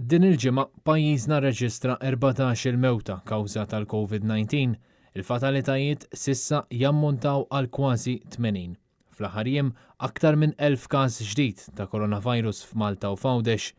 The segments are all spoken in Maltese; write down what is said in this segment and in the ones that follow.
Din il-ġimgħa pajjiżna rreġistra 14 il-mewta kawża tal-COVID-19, il-fatalitajiet sissa jammontaw għal kważi 80. Fl-aħħar jiem aktar minn 1000 każ ġdid ta' coronavirus f'Malta u f'Għawdex.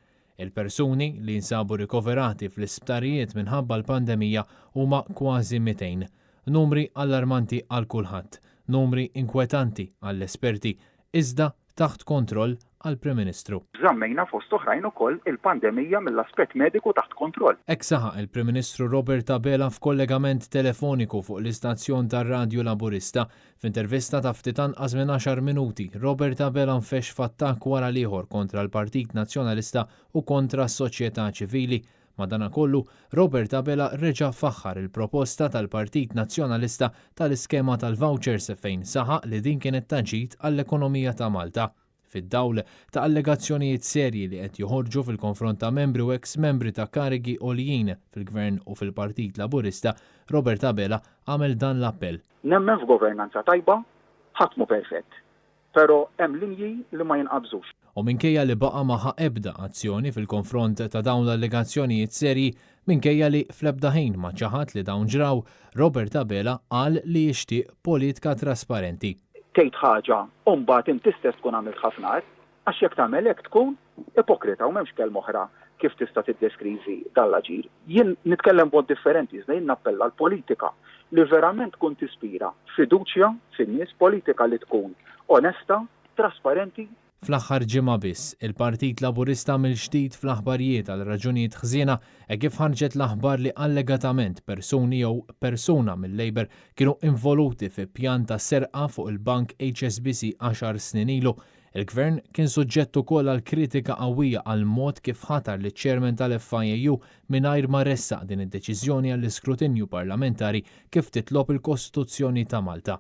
Il-persuni li jinsabu rikoverati fl-isptarijiet minħabba l-pandemija huma kważi 200. Numri allarmanti għal kulħadd, numri inkwetanti għall-esperti, iżda taħt kontroll għall-Prim Ministru. Żammejna fost oħrajn ukoll il-pandemija mill-aspett mediku taħt kontroll. Hekk saħaq il-Prim Ministru Robert Abela f'kollegament telefoniku fuq l-istazzjon tar-Radju Laburista f'intervista ta' ftit anqas minn 10 minuti. Robert Abela nfex f'attakk wara ieħor kontra l-Partit Nazzjonalista u kontra s-soċjetà ċivili. Madankollu, Robert Abela reġa' faħħar il-proposta tal-Partit Nazzjonalista tal-iskema tal-vouchers fejn saħaq li din kienet taġid għall-ekonomija ta' Malta. Fid-dawl ta' allegazzjonijiet serji li qed joħorġu fil-konfront ta' membri u ex-membri ta' karigi għoljin fil-Gvern u fil-Partit Laburista, Robert Abela għamel dan l-appell. Nemmen f'governanza tajba, ħadd mhu perfett, però hemm linji li ma jinqabżux. U minkejja li baqa' ma ebda azzjoni fil-konfront ta' dawn l-allegazzjonijiet serji, minkejja li fl-ebda ħin ma ċaħat li dawn ġraw, Robert Abela qal li jixtieq politika trasparenti. Tgħid ħaġa u mbagħad inti stess tkun għamilt ħafna għax jekk tagħmel hekk tkun ipokrita u m'hemmx kelma oħra kif tista' tiddeskrivi dal-aġir. Jien nitkellem b'mod differenti, iżda jien nappella l-politika li verament tkun tispira fiduċja fin-nies, politika li tkun onesta, trasparenti. Fl-aħħar ġimgħa biss, il-Partit Laburista mill-ġdid fl-aħbarijiet għal raġunijiet ħżiena kif ħarġet l-aħbar li allegatament persuni jew persuna mill-Labor kienu involuti fi pjan ta' serqa fuq il-bank HSBC 10 snin ilu. Il-Gvern kien suġġett ukoll għal kritika qawwija għal mod kif ħatar li ċ-Chairman tal-FIAU mingħajr ma ressaq din id-deċiżjoni għall-iskrutinju parlamentari kif titlob il-Kostituzzjoni ta' Malta.